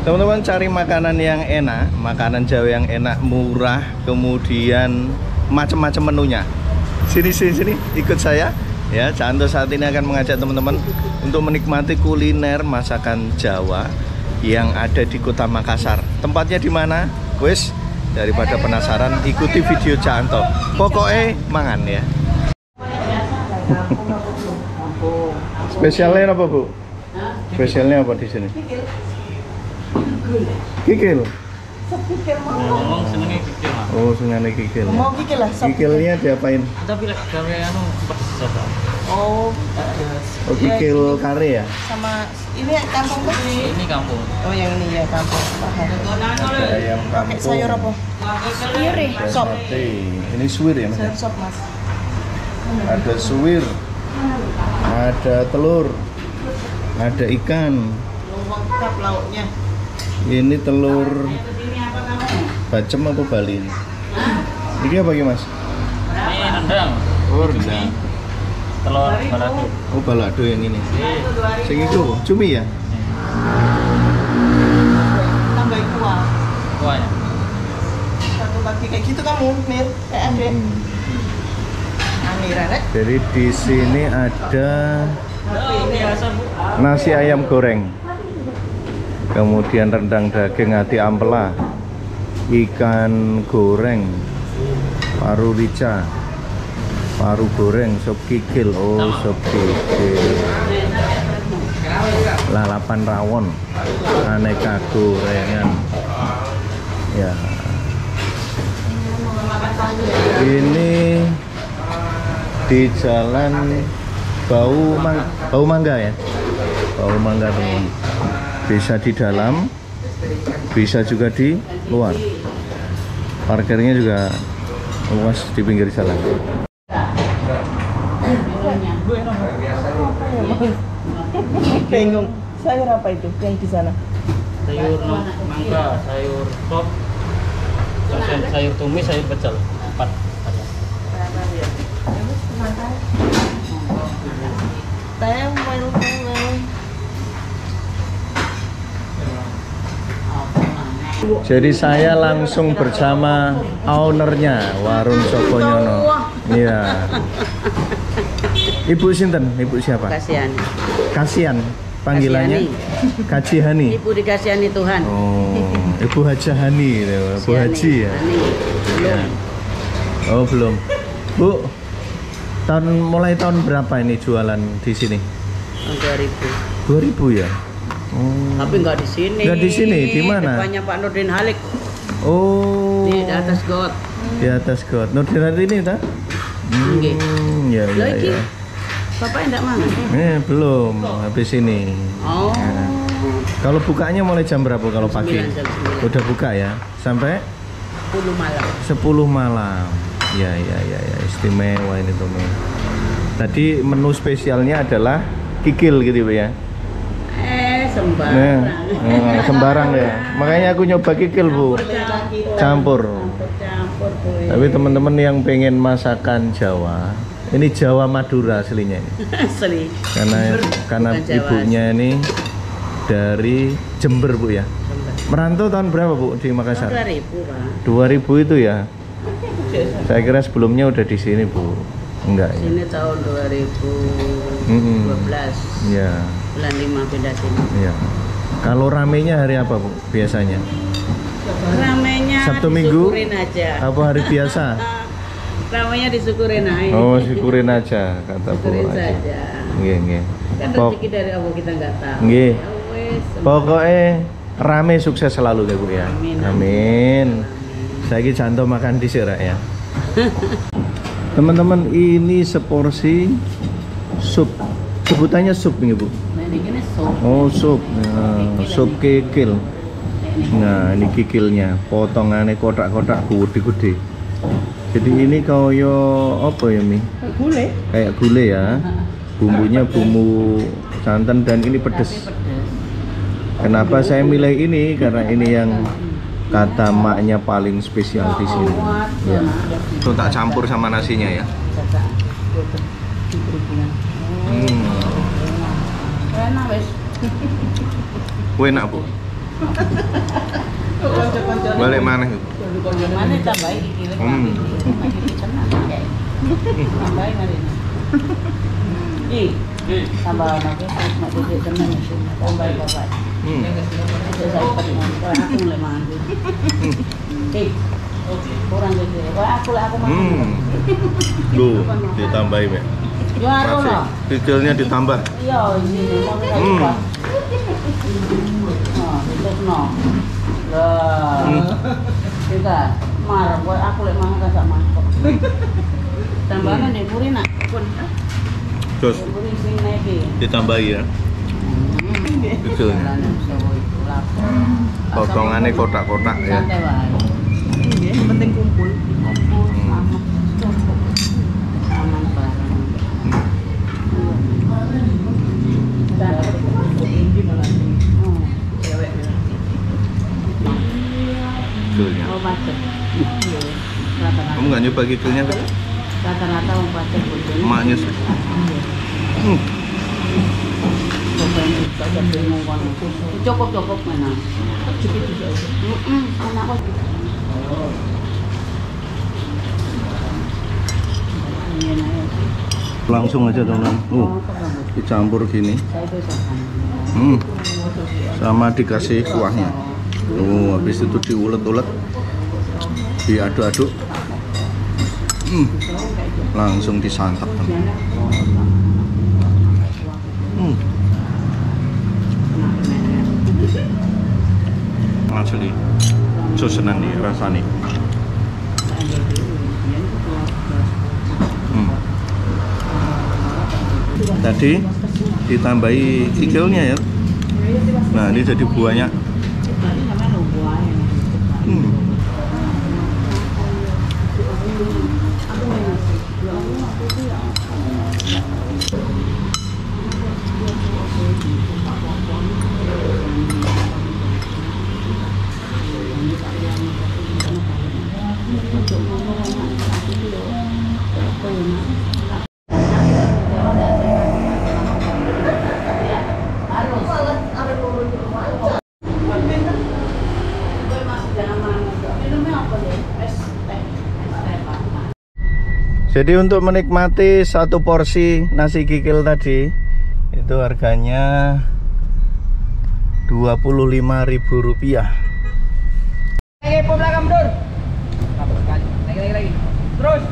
Teman-teman cari makanan yang enak, makanan Jawa yang enak, murah, kemudian macam-macam menunya. Sini, ikut saya. Ya, Canto saat ini akan mengajak teman-teman untuk menikmati kuliner masakan Jawa yang ada di Kota Makassar. Tempatnya di mana? Wes, daripada penasaran, ikuti video Canto. Pokoknya mangan ya. Spesialnya apa, Bu? Spesialnya apa di sini? Kikil. Ngomong senengnya kikil, Mas. Oh, senengnya kikil. Mau kikil lah. Kikilnya diapain? Tapi gawe anu pedes apa? Oh, pedes. Oh, kikil kare ya? Sama ini kampung kan? Ini kampung. Oh, yang ini ya kampung. Ada ayam Pakai kampung. sayur apa? Sayur ya? Ada Sop. sate. Ini suwir ya, Mas? Sayur sop, Mas. Ada suwir. Ada telur. Ada ikan. Lengkap lauknya. Ini telur bacem apa Bali ini? Ini apa lagi, Mas? Ini rendang. Oh, rendang. Telur balado. Oh, balado yang ini. Sing itu cumi ya? Tambahin kuah. Kuahnya. Satu bagi kayak gitu kamu, Mir. Kayak adek. Amira, Rek. Jadi di sini ada Biasa, Bu. nasi ayam goreng, kemudian rendang daging hati ampela, ikan goreng, paru rica, paru goreng, sop kikil. Oh, sop kikil, lalapan rawon, aneka gorengan ya. Ini di jalan Bau Mangga ya, Bau Mangga teman. Bisa di dalam, bisa juga di luar. Parkirnya juga luas di pinggir jalan. Bingung. Sayur apa itu yang di sana? Sayur mangga, sayur sop, terus yang sayur tumis, sayur pecel. 4 ada. Jadi saya langsung bersama ownernya Warung Soponyono. Iya. Ibu sinten? Ibu siapa? Kasihan. Kasihan. Panggilannya Kajihani. Ibu dikasihani Tuhan. Oh, Ibu Hajahani, Ibu Haji ya. Belum. Oh, belum. Bu, mulai tahun berapa ini jualan di sini? Tahun 2000. 2000 ya? Oh. Tapi nggak di sini. Nggak di sini, di mana? Depannya Pak Nurdin Halik. Oh. Di atas got. Di atas got. Nurdin ini tak? Nggih. Ya, ya, Lagi. ya. Bapak enggak mana? Belum. Habis ini. Oh. Ya. Kalau bukanya mulai jam berapa kalau pagi? Jam 9. Udah buka ya? Sampai 10 malam. 10 malam. Ya, istimewa ini teman. Tadi menu spesialnya adalah kikil gitu ya. Sembarang. Sembarang ya. Makanya aku nyoba kikil, Bu. Campur. Bu. Tapi teman-teman yang pengen masakan Jawa, ini Jawa Madura aslinya ini. Asli. Karena ibunya ini dari Jember, Bu ya. Merantau tahun berapa, Bu, di Makassar? 2000, Pak. 2000 itu ya. Saya kira sebelumnya udah di sini, Bu. Enggak ya. Sini tahun 2012. Iya. Bulan 5 pindah sini. Iya. Kalau ramenya hari apa, Bu? Biasanya? Ramenya Sabtu Minggu? disyukurin aja. Apa hari biasa? Ramenya disyukurin aja. Oh, syukurin aja kata Bu. Syukurin saja. Nggih. Kan rezeki dari Allah kita nggak tahu. Nggih. Ya wes, Pokoknya rame sukses selalu ya, Bu ya. Amin. Amin. Saya Canto makan di sini ya. Teman-teman, ini seporsi sup. Sebutannya sup nih, Bu. Nah, ini sop. Oh, sup. Nah, sup kikil. Nah, ini kikilnya. Potongannya kotak-kotak gede-gede. Jadi ini kaya apa ya, Mi? Gulai. Kayak gulai ya. Bumbunya bumbu santan dan ini pedes. Kenapa saya milih ini? Karena ini yang kata maknya paling spesial di sini. Ya. Tuh tak campur sama nasinya ya. Enak wes. Enak, Bu. Balik mana? Mana tambahin iki lek iki tenang kayak. Tambahin mari. Tambah lagi mak dede tenang itu. Tambahin bapak. Saya pegang aku mulai mangan. Kurang gede. Wah, aku makan. Loh, ditambahin ya. Juara loh. Kikilnya ditambah. Iya, ini mau kita. Itu no. Lah. Kita marah boy aku lek mangan gak mantap. Tambahan nih puri nak. Terus Puri sing naiki. ditambahi ya. Kikilnya. Potongannya kotak-kotak ya. Santai wae. Yang penting kumpul. Kumpul sama cukup. Aman bareng. Kikilnya. Oh, macet. Rata-rata. Kamu nggak nyoba kikilnya kan? Rata-rata mau macet bojone. Emaknya sih. Cukup mana? Enak kok. Langsung aja teman. Dicampur gini. Sama dikasih kuahnya. Habis itu diulet-ulet, diaduk-aduk, langsung disantap teman. Asli, susunan nih rasanya. Tadi ditambahi kikilnya ya. Nah ini jadi buahnya. Jadi untuk menikmati satu porsi nasi kikil tadi itu harganya Rp25.000. Lagi, belakang mundur. Lagi. Terus.